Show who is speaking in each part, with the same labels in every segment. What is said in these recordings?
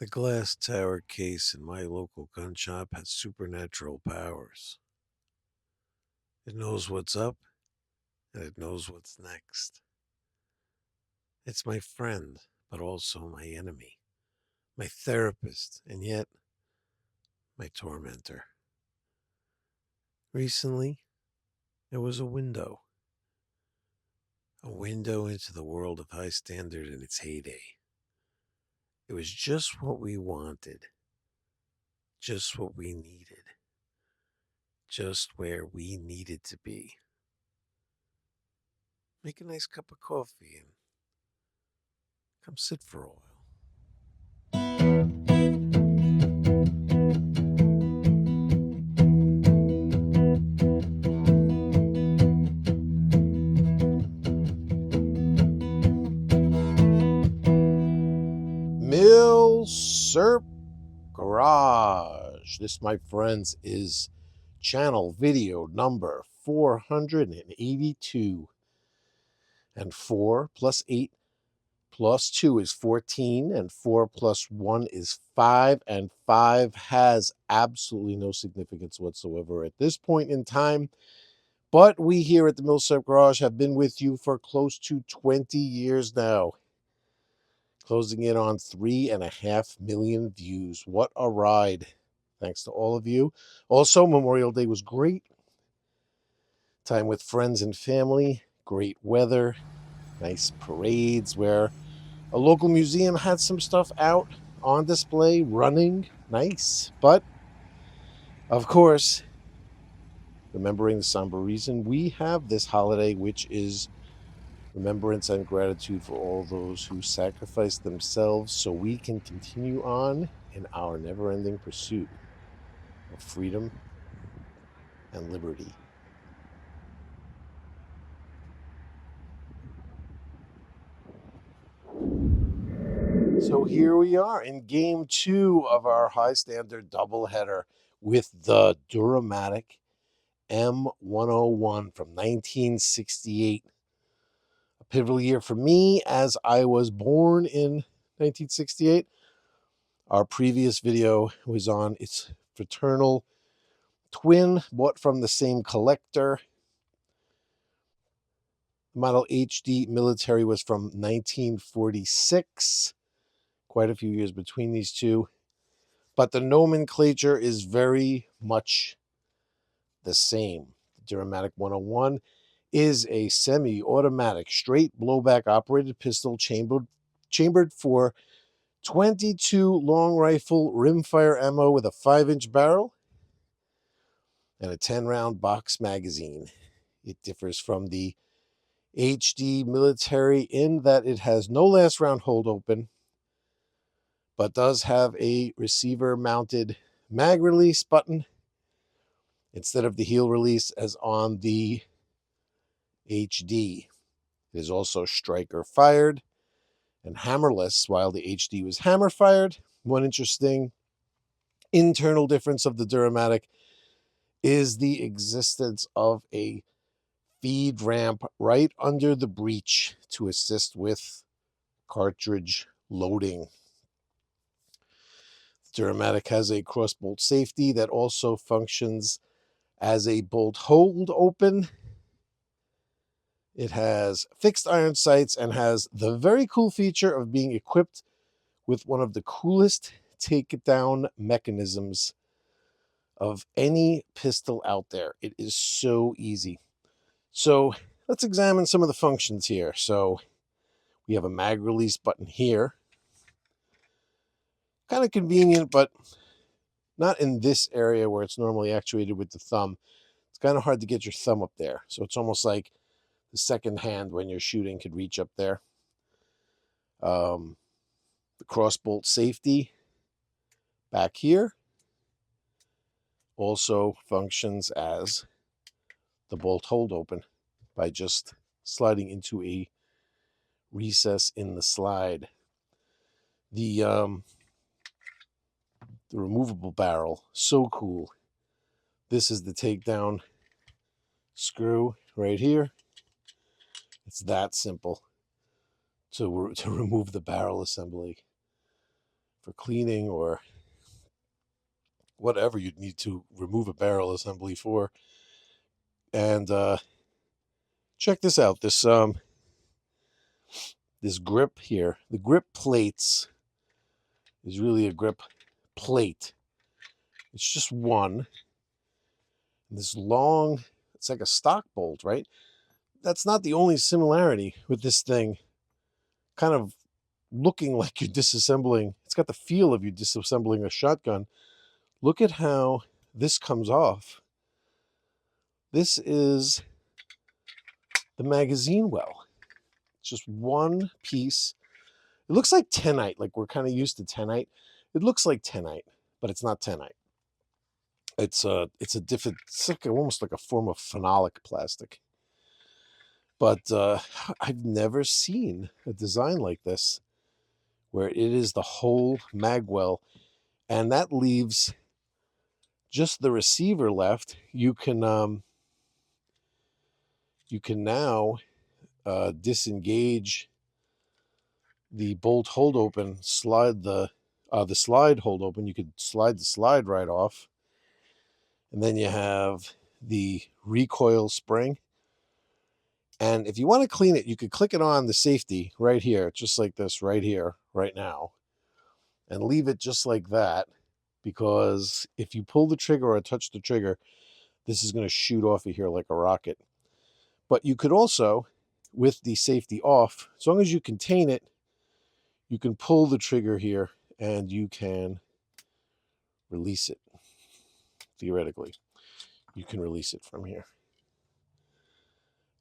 Speaker 1: The glass tower case in my local gun shop has supernatural powers. It knows what's up and it knows what's next. It's my friend, but also my enemy, my therapist, and yet my tormentor. Recently, there was a window into the world of High Standard in its heyday. It was just what we wanted, just what we needed, just where we needed to be. Make a nice cup of coffee and come sit for a while. Mill Serp Garage. This, my friends, is channel video number 482. And 4 plus 8 plus 2 is 14, and 4 plus 1 is 5, and 5 has absolutely no significance whatsoever at this point in time. But we here at the Millsap Garage have been with you for close to 20 years now, closing in on 3.5 million views. What a ride. Thanks to all of you. Also, Memorial Day was great. Time with friends and family, great weather, nice parades where a local museum had some stuff out on display, running, nice. But, of course, remembering the somber reason, we have this holiday, which is remembrance and gratitude for all those who sacrificed themselves so we can continue on in our never-ending pursuit of freedom and liberty. So here we are in game 2 of our high standard doubleheader with the Dura-Matic M-101 from 1968. A pivotal year for me as I was born in 1968. Our previous video was on its fraternal twin, bought from the same collector. The model HD military was from 1946. Quite a few years between these two. But the nomenclature is very much the same. The Dura-Matic 101 is a semi-automatic straight blowback operated pistol chambered for 22 long rifle rimfire ammo with a 5-inch barrel and a 10-round box magazine. It differs from the HD military in that it has no last round hold open, but does have a receiver mounted mag release button instead of the heel release as on the HD. It is also striker fired and hammerless, while the HD was hammer fired. One interesting internal difference of the Dura-Matic is the existence of a feed ramp right under the breech to assist with cartridge loading. Dura-Matic has a crossbolt safety that also functions as a bolt hold open. It has fixed iron sights and has the very cool feature of being equipped with one of the coolest takedown mechanisms of any pistol out there. It is so easy. So let's examine some of the functions here. So we have a mag release button here. Kind of convenient, but not in this area where it's normally actuated with the thumb. It's kind of hard to get your thumb up there. So it's almost like the second hand when you're shooting could reach up there. The crossbolt safety back here also functions as the bolt hold open by just sliding into a recess in the slide. The removable barrel, so cool. This is the takedown screw right here. It's that simple to remove the barrel assembly for cleaning or whatever you'd need to remove a barrel assembly for. And check this out. This grip here, the grip plates is really a grip plate. It's just one. And this long, it's like a stock bolt, right? That's not the only similarity with this thing. Kind of looking like you're disassembling. It's got the feel of you disassembling a shotgun. Look at how this comes off. This is the magazine well. It's just one piece. It looks like tenite, like we're kind of used to tenite. It looks like tenite, but it's not tenite. It's a different, it's like almost like a form of phenolic plastic. But I've never seen a design like this where it is the whole magwell, and that leaves just the receiver left. You can now disengage the bolt hold open, slide the slide hold open. You could slide the slide right off, and then you have the recoil spring. And if you want to clean it, you could click it on the safety right here, just like this right here, right now, and leave it just like that, because if you pull the trigger or touch the trigger, this is going to shoot off of here like a rocket. But you could also, with the safety off, as long as you contain it, you can pull the trigger here and you can release it. Theoretically, you can release it from here.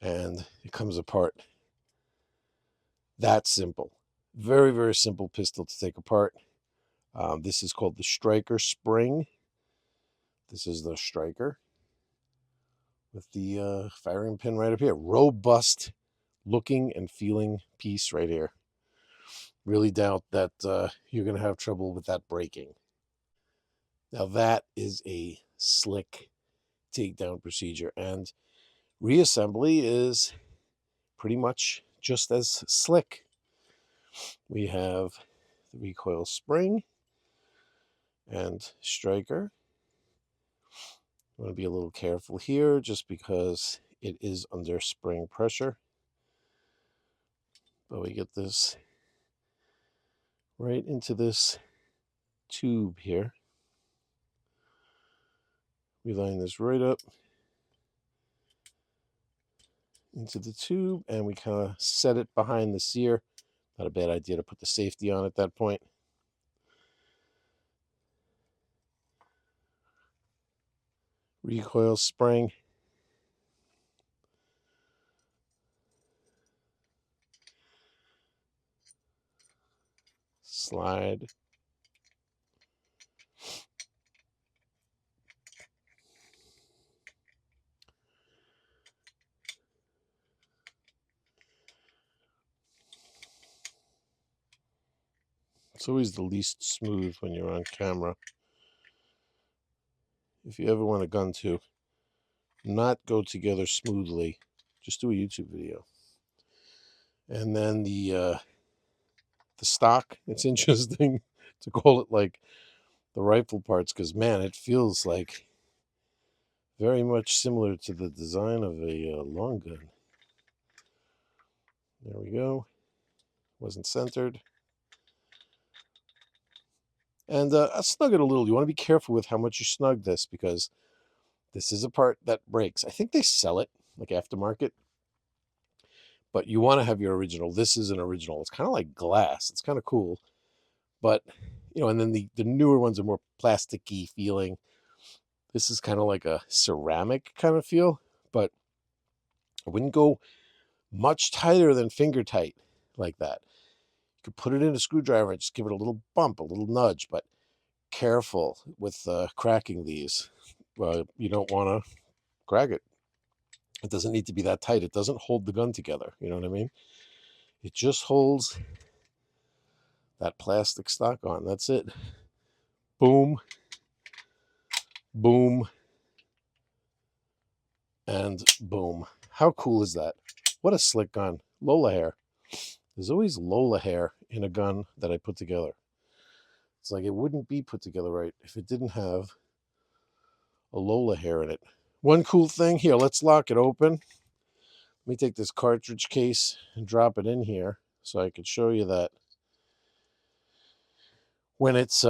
Speaker 1: And it comes apart. That simple. Very, very simple pistol to take apart. This is called the striker spring. This is the striker with the firing pin right up here. Robust looking and feeling piece right here. Really doubt that you're going to have trouble with that breaking. Now that is a slick takedown procedure, and reassembly is pretty much just as slick. We have the recoil spring and striker. I want to be a little careful here just because it is under spring pressure. But we get this right into this tube here. We line this right up into the tube, and we kind of set it behind the sear. Not a bad idea to put the safety on at that point. Recoil spring. Slide. It's always the least smooth when you're on camera. If you ever want a gun to not go together smoothly, just do a YouTube video. And then the stock, it's interesting to call it like the rifle parts, because man, it feels like very much similar to the design of a long gun. There we go. Wasn't centered. And I snug it a little. You want to be careful with how much you snug this, because this is a part that breaks. I think they sell it like aftermarket, but you want to have your original. This is an original. It's kind of like glass. It's kind of cool. But, and then the newer ones are more plasticky feeling. This is kind of like a ceramic kind of feel, but I wouldn't go much tighter than finger tight like that. You could put it in a screwdriver and just give it a little bump, a little nudge, but careful with cracking these. You don't want to crack it. It doesn't need to be that tight. It doesn't hold the gun together. You know what I mean? It just holds that plastic stock on. That's it. Boom. Boom. And boom. How cool is that? What a slick gun. Lola hair. There's always Lola hair in a gun that I put together. It's like it wouldn't be put together right if it didn't have a Lola hair in it. One cool thing here, let's lock it open. Let me take this cartridge case and drop it in here so I could show you that when it's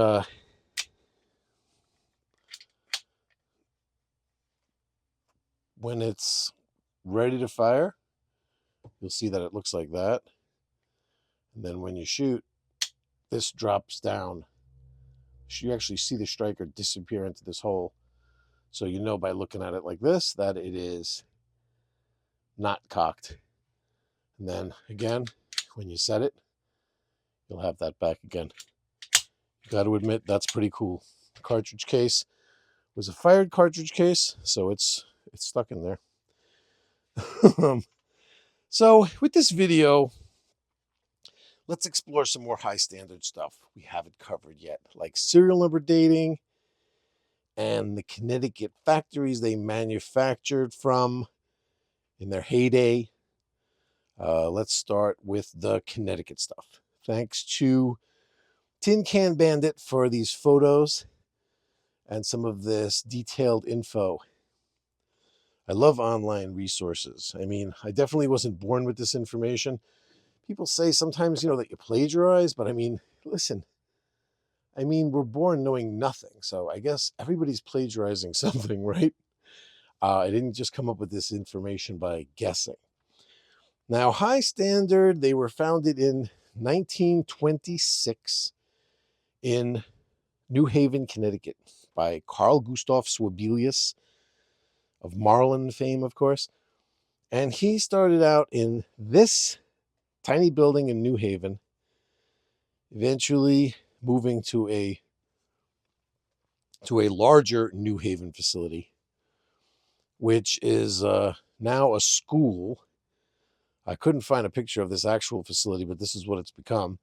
Speaker 1: ready to fire, you'll see that it looks like that. And then when you shoot, this drops down. You actually see the striker disappear into this hole. So you know by looking at it like this that it is not cocked. And then again, when you set it, you'll have that back again. You got to admit, that's pretty cool. The cartridge case was a fired cartridge case, so it's stuck in there. So with this video, let's explore some more high standard stuff we haven't covered yet, like serial number dating and the Connecticut factories they manufactured from in their heyday. Let's start with the Connecticut stuff. Thanks to Tin Can Bandit for these photos and some of this detailed info. I love online resources. I mean, I definitely wasn't born with this information. People say sometimes, that you plagiarize, but I mean, listen, we're born knowing nothing. So I guess everybody's plagiarizing something, right? I didn't just come up with this information by guessing. Now, High Standard, they were founded in 1926 in New Haven, Connecticut by Carl Gustav Swabelius of Marlin fame, of course. And he started out in this tiny building in New Haven, eventually moving to a larger New Haven facility, which is now a school. I couldn't find a picture of this actual facility, but this is what it's become.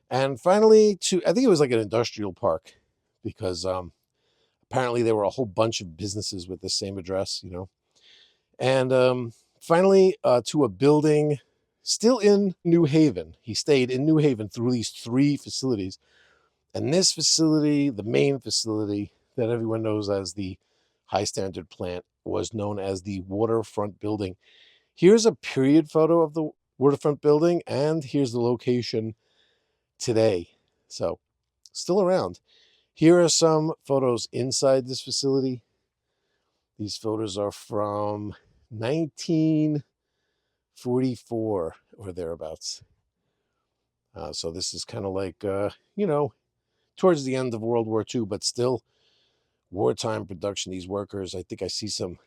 Speaker 1: And finally, I think it was like an industrial park, because apparently there were a whole bunch of businesses with the same address, And finally, to a building still in New Haven. He stayed in New Haven through these 3 facilities. And this facility, the main facility that everyone knows as the High Standard plant, was known as the Waterfront Building. Here's a period photo of the Waterfront Building, and here's the location today. So, still around. Here are some photos inside this facility. These photos are from 1944 or thereabouts. So this is kind of like, towards the end of World War II, but still wartime production. These workers, I think I see some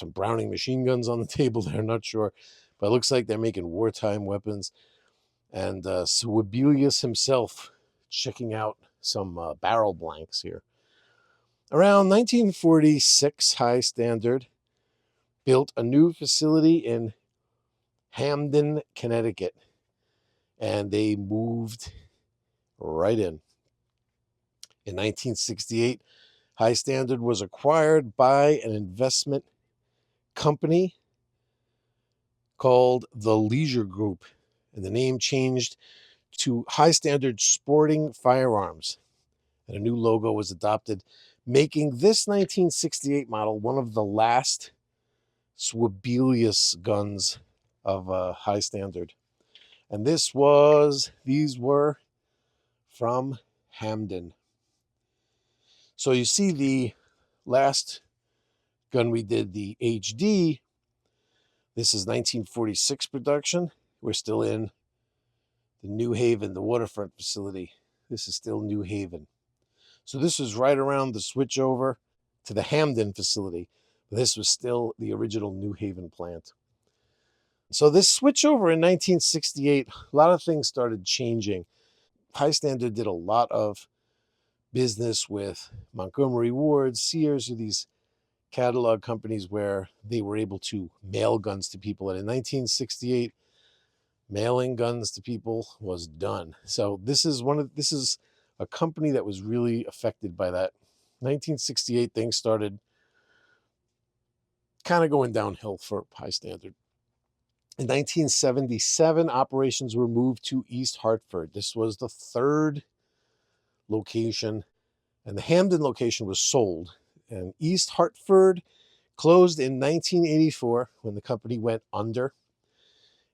Speaker 1: Browning machine guns on the table there, not sure. But it looks like they're making wartime weapons. And Swabelius himself checking out some barrel blanks here. Around 1946, High Standard built a new facility in Hamden, Connecticut, and they moved right in. In 1968, High Standard was acquired by an investment company called the Leisure Group, and the name changed to High Standard Sporting Firearms, and a new logo was adopted, making this 1968 model one of the last Swabelius guns of High Standard. And these were from Hamden. So you see the last gun we did, the HD, this is 1946 production. We're still in the New Haven, the waterfront facility. This is still New Haven. So this was right around the switch over to the Hamden facility. This was still the original New Haven plant. So this switch over in 1968, a lot of things started changing. High Standard did a lot of business with Montgomery Ward, Sears, or these catalog companies where they were able to mail guns to people. And in 1968, mailing guns to people was done. So this is a company that was really affected by that. 1968, things started kind of going downhill for High Standard. In 1977, operations were moved to East Hartford. This was the 3rd location, and the Hamden location was sold. And East Hartford closed in 1984 when the company went under.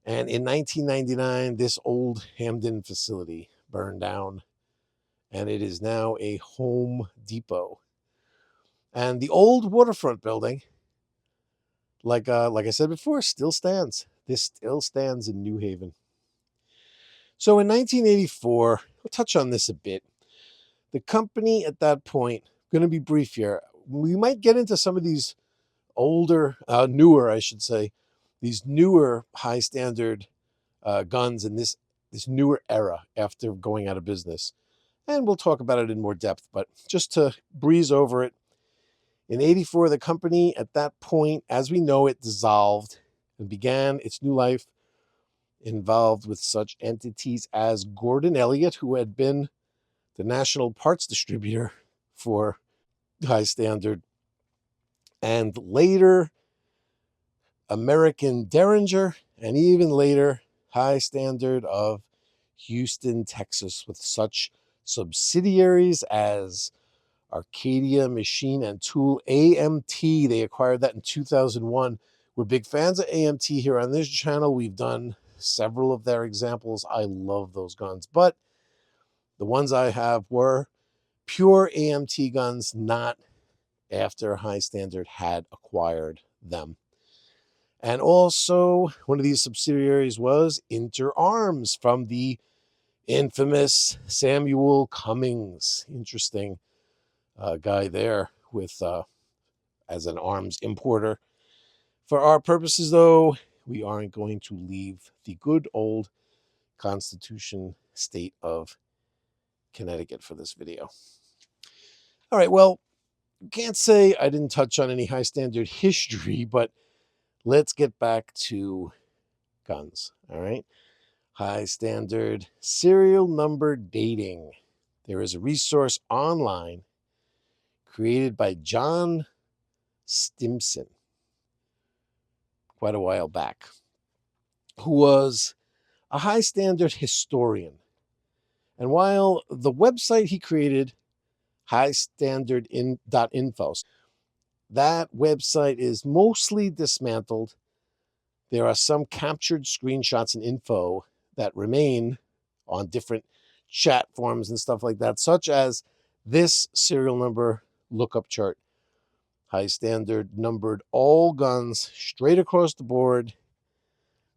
Speaker 1: And in 1999, this old Hamden facility burned down, and it is now a Home Depot. And the old waterfront building, like I said before, still stands. This still stands in New Haven. So in 1984, we'll touch on this a bit. The company at that point, going to be brief here. We might get into some of these newer, I should say, these newer high standard guns in this newer era after going out of business. And we'll talk about it in more depth, but just to breeze over it, in 84, the company at that point, as we know it, dissolved and began its new life involved with such entities as Gordon Elliott, who had been the national parts distributor for High Standard, and later American Derringer, and even later High Standard of Houston, Texas, with such subsidiaries as Arcadia Machine and Tool, AMT. They acquired that in 2001. We're big fans of AMT here on this channel. We've done several of their examples. I love those guns, but the ones I have were pure AMT guns, not after High Standard had acquired them. And also, one of these subsidiaries was Inter Arms from the infamous Samuel Cummings. Interesting guy there with as an arms importer. For our purposes, though, we aren't going to leave the good old Constitution state of Connecticut for this video. All right, well, can't say I didn't touch on any high standard history, but let's get back to guns. All right. High standard serial number dating. There is a resource online created by John Stimson quite a while back, who was a high standard historian. And while the website he created, highstandard.info, that website is mostly dismantled. There are some captured screenshots and info that remain on different chat forums and stuff like that, such as this serial number lookup chart. High Standard numbered all guns straight across the board,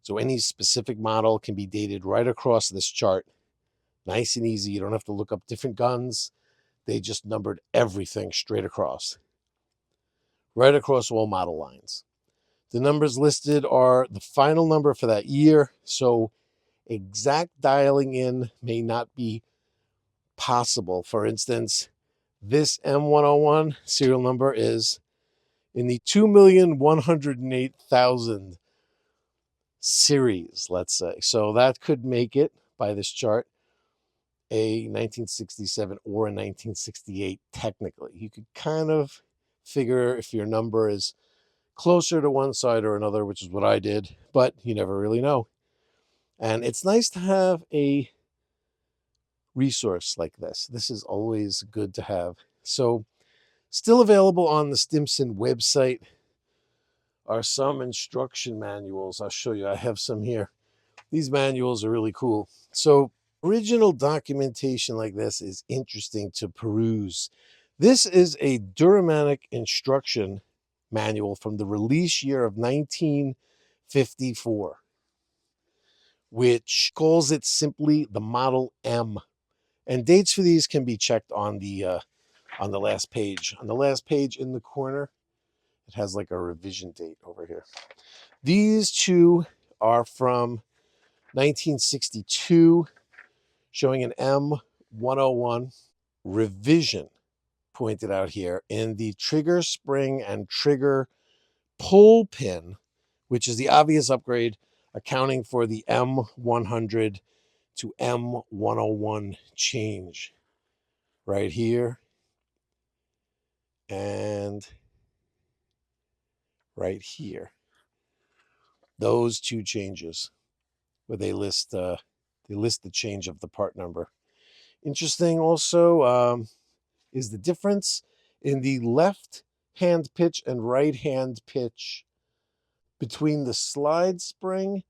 Speaker 1: so any specific model can be dated right across this chart. Nice and easy. You don't have to look up different guns. They just numbered everything straight across. Right across all model lines. The numbers listed are the final number for that year, so exact dialing in may not be possible. For instance, this M101 serial number is in the 2,108,000 series, let's say. So that could make it, by this chart, a 1967 or a 1968 technically. You could kind of figure if your number is closer to one side or another, which is what I did, but you never really know. And it's nice to have a resource like this. This is always good to have. So still available on the Stimson website are some instruction manuals. I'll show you. I have some here. These manuals are really cool. So original documentation like this is interesting to peruse. This is a Dura-Matic instruction manual from the release year of 1954, which calls it simply the Model M. And dates for these can be checked on the last page. On the last page in the corner, it has like a revision date over here. These two are from 1962, showing an M-101 revision pointed out here in the trigger spring and trigger pull pin, which is the obvious upgrade, accounting for the M100 to M101 change right here and right here. Those two changes where they list the change of the part number Interesting also is the difference in the left hand pitch and right hand pitch between the slide spring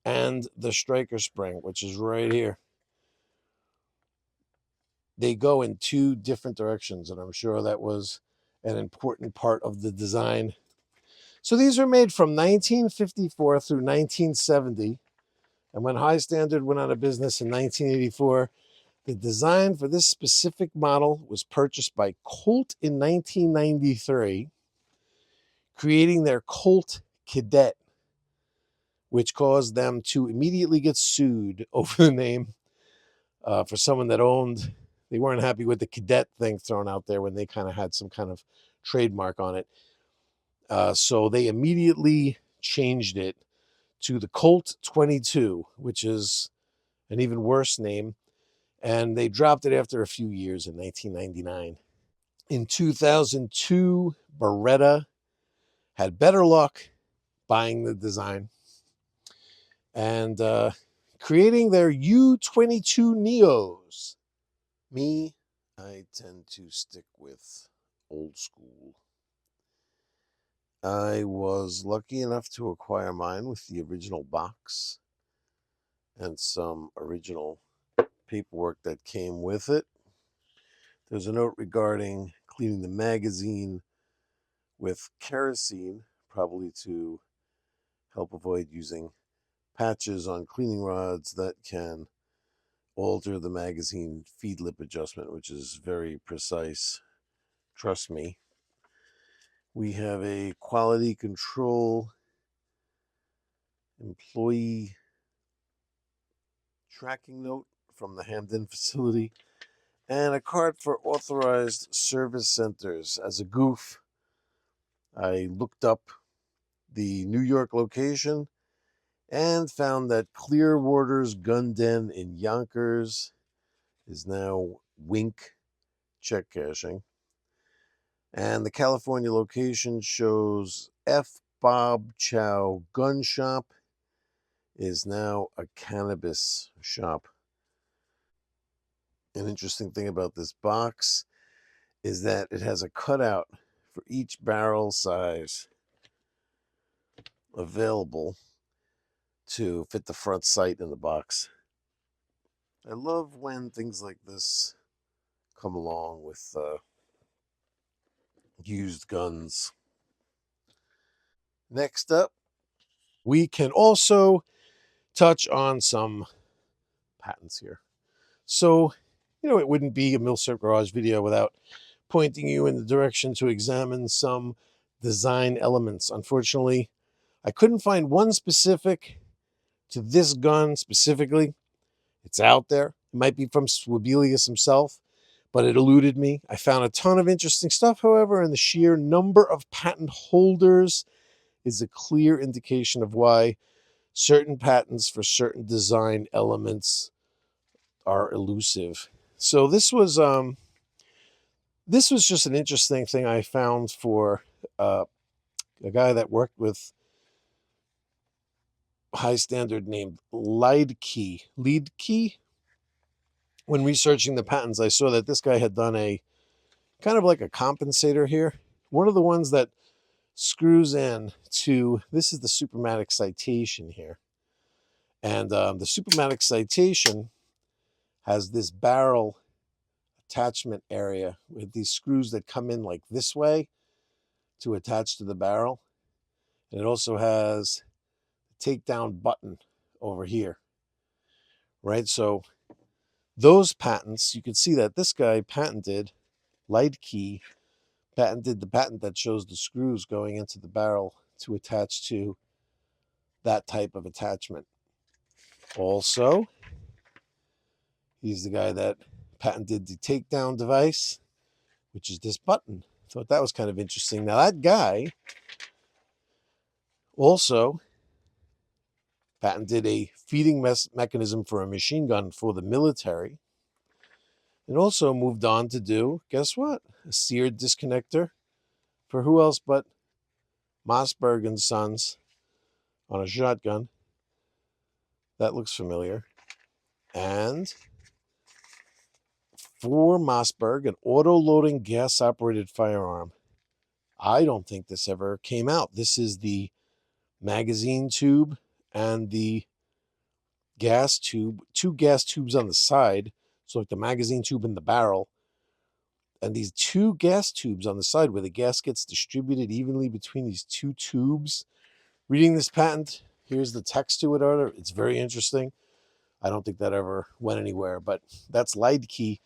Speaker 1: and the striker spring, which is right here. They go in two different directions, and I'm sure that was an important part of the design. So these were made from 1954 through 1970, and when High Standard went out of business in 1984, the design for this specific model was purchased by Colt in 1993, creating their Colt Cadet, which caused them to immediately get sued over the name for someone that owned. They weren't happy with the Cadet thing thrown out there when they kind of had some kind of trademark on it. So they immediately changed it to the Colt 22, which is an even worse name. And they dropped it after a few years in 1999. In 2002, Beretta had better luck buying the design and creating their U-22 Neos. Me, I tend to stick with old school. I was lucky enough to acquire mine with the original box and some original paperwork that came with it. There's a note regarding cleaning the magazine with kerosene, probably to help avoid using patches on cleaning rods that can alter the magazine feed lip adjustment, which is very precise. Trust me. We have a quality control employee tracking note from the Hamden facility and a card for authorized service centers. As a goof, I looked up the New York location and found that Clearwater's Gun Den in Yonkers is now Wink check cashing. And the California location shows F. Bob Chow Gun Shop is now a cannabis shop. An interesting thing about this box is that it has a cutout for each barrel size available to fit the front sight in the box. I love when things like this come along with used guns. Next up, we can also touch on some patents here. So, it wouldn't be a Milsurp Garage video without pointing you in the direction to examine some design elements. Unfortunately, I couldn't find one specific to this gun specifically. It's out there. It might be from Swabelius himself, but it eluded me. I found a ton of interesting stuff, however, and the sheer number of patent holders is a clear indication of why certain patents for certain design elements are elusive. So this was just an interesting thing I found for a guy that worked with High Standard named Leadkey. When researching the patents, I saw that this guy had done a kind of like a compensator here. One of the ones that screws in to, this is the Supermatic Citation here. And the Supermatic Citation has this barrel attachment area with these screws that come in like this way to attach to the barrel. And it also has a takedown button over here, right? So those patents, you can see that this guy patented, Leadkey, patented the patent that shows the screws going into the barrel to attach to that type of attachment. Also, he's the guy that patented the takedown device, which is this button. Thought that was kind of interesting. Now, that guy also patented a feeding mechanism for a machine gun for the military, and also moved on to do, guess what? A seared disconnector for who else but Mossberg and Sons on a shotgun. That looks familiar. And For Mossberg, an auto-loading gas-operated firearm. I don't think this ever came out. This is the magazine tube and the gas tube, two gas tubes on the side, so like the magazine tube in the barrel, and these two gas tubes on the side where the gas gets distributed evenly between these two tubes. Reading this patent, here's the text to it. It's very interesting. I don't think that ever went anywhere, but that's Leidke.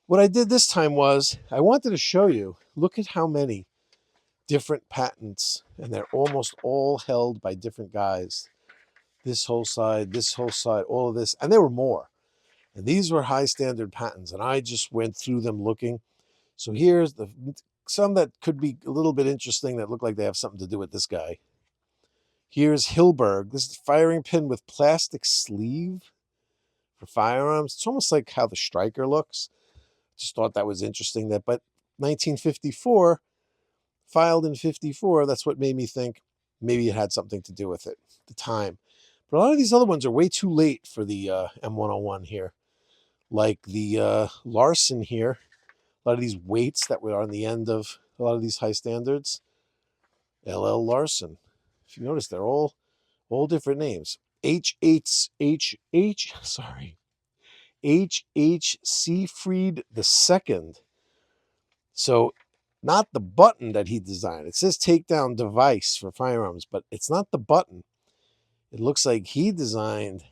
Speaker 1: What I did this time was I wanted to show you, look at how many different patents, and they're almost all held by different guys. This whole side, all of this, and there were more. And these were high standard patents, and I just went through them looking. So here's some that could be a little bit interesting that look like they have something to do with this guy. Here's Hilberg. This is a firing pin with plastic sleeve for firearms. It's almost like how the striker looks. Just thought that was interesting. But 1954, filed in 54, that's what made me think maybe it had something to do with it at the time. But a lot of these other ones are way too late for the M101 here. Like the Larson here. A lot of these weights that were on the end of a lot of these high standards. LL Larson. If you notice, they're all different names. H. Seafried II. So not the button that he designed. It says takedown device for firearms, but it's not the button. It looks like he designed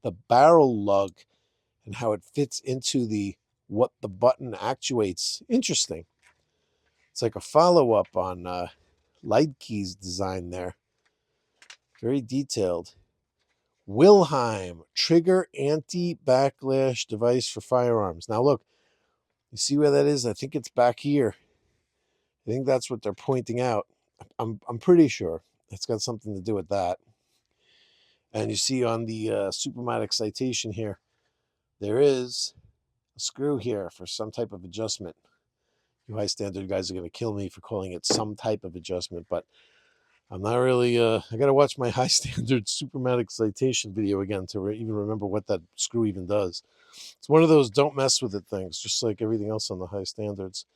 Speaker 1: the barrel lug and how it fits into what the button actuates. Interesting. It's like a follow-up on Leidke's design there. Very detailed. Wilhelm, trigger anti-backlash device for firearms. Now look, you see where that is? I think it's back here. I think that's what they're pointing out. I'm pretty sure it's got something to do with that. And you see on the Supermatic Citation here, there is a screw here for some type of adjustment. You high standard guys are going to kill me for calling it some type of adjustment, but I'm not really, I got to watch my high standard Supermatic Citation video again to even remember what that screw even does. It's one of those don't mess with it things, just like everything else on the high standards.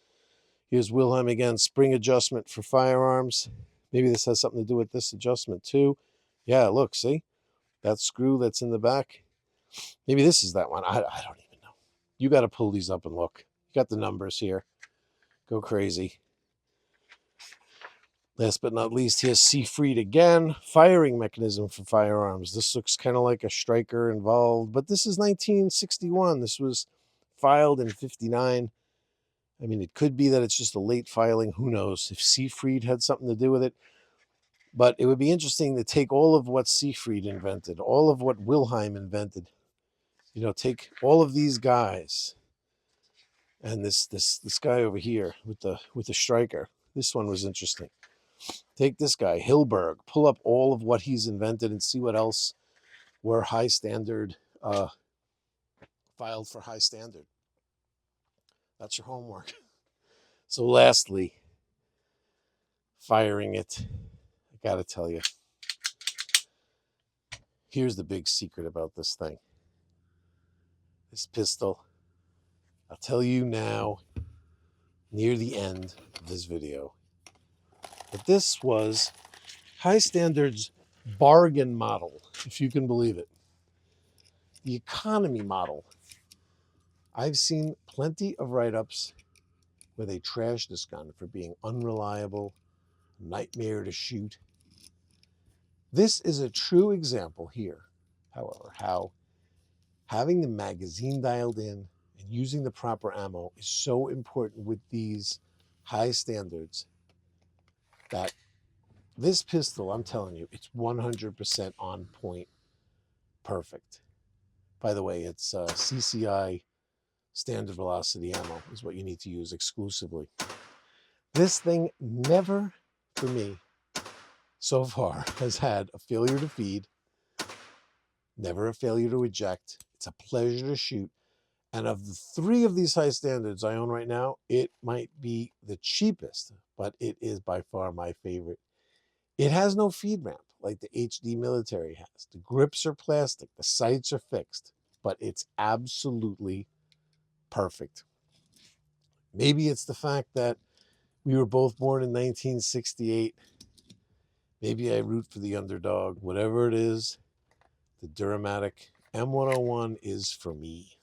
Speaker 1: Here's Wilhelm again, spring adjustment for firearms. Maybe this has something to do with this adjustment too. Yeah, look, see? That screw that's in the back. Maybe this is that one. I don't even know. You got to pull these up and look. You got the numbers here. Go crazy. Last but not least, here's Seafried again. Firing mechanism for firearms. This looks kind of like a striker involved, but this is 1961. This was filed in 59. I mean, it could be that it's just a late filing. Who knows if Seafried had something to do with it. But it would be interesting to take all of what Seafried invented, all of what Wilhelm invented. You know, take all of these guys, and this guy over here with the striker. This one was interesting. Take this guy, Hilberg, pull up all of what he's invented and see what else were high standard, filed for high standard. That's your homework. So lastly, firing it. I got to tell you, here's the big secret about this thing. This pistol, I'll tell you now, near the end of this video, but this was High Standard's bargain model, if you can believe it. The economy model. I've seen plenty of write-ups where they trash this gun for being unreliable, nightmare to shoot. This is a true example here, however, how having the magazine dialed in and using the proper ammo is so important with these high standards that this pistol, I'm telling you, it's 100% on point, perfect. By the way, it's CCI standard velocity ammo is what you need to use exclusively. This thing never, for me, so far, has had a failure to feed, never a failure to eject. It's a pleasure to shoot. And of the three of these high standards I own right now, it might be the cheapest, but it is by far my favorite. It has no feed ramp like the HD military has. The grips are plastic, the sights are fixed, but it's absolutely perfect. Maybe it's the fact that we were both born in 1968. Maybe I root for the underdog. Whatever it is, the Dura-Matic M-101 is for me.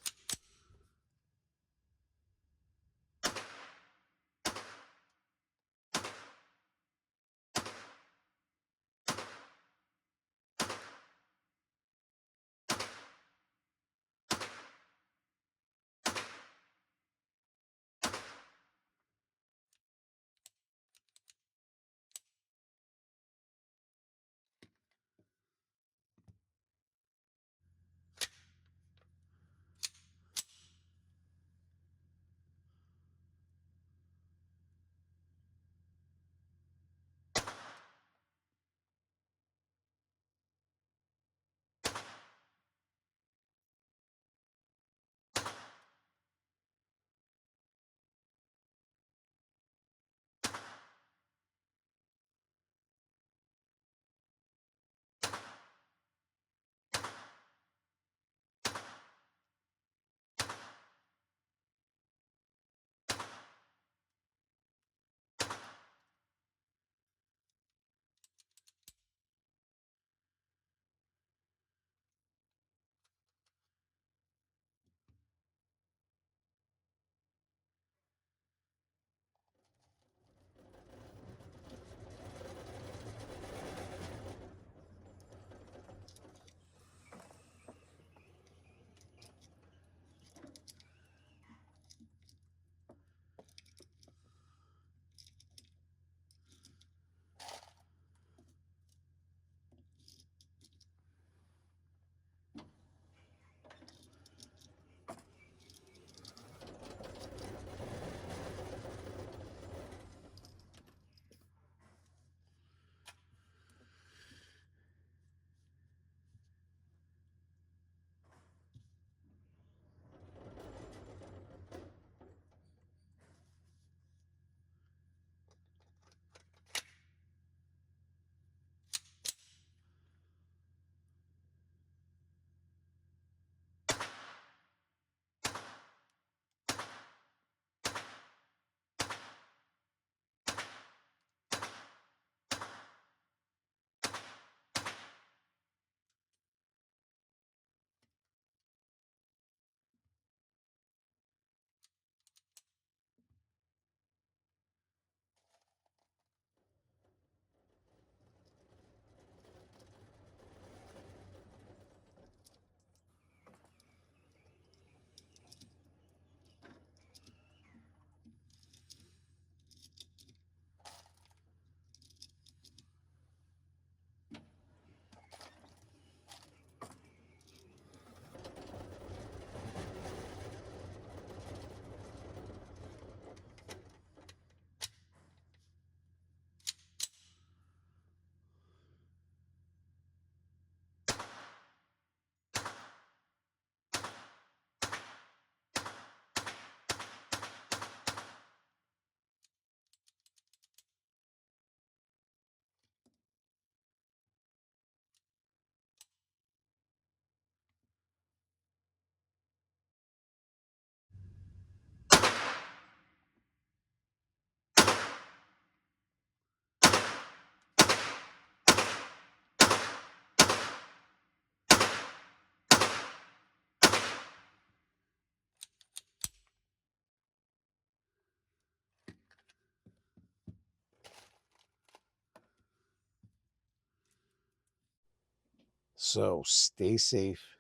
Speaker 1: So stay safe,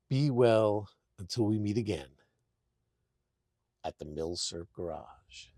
Speaker 1: be well until we meet again at the Mill Surf Garage.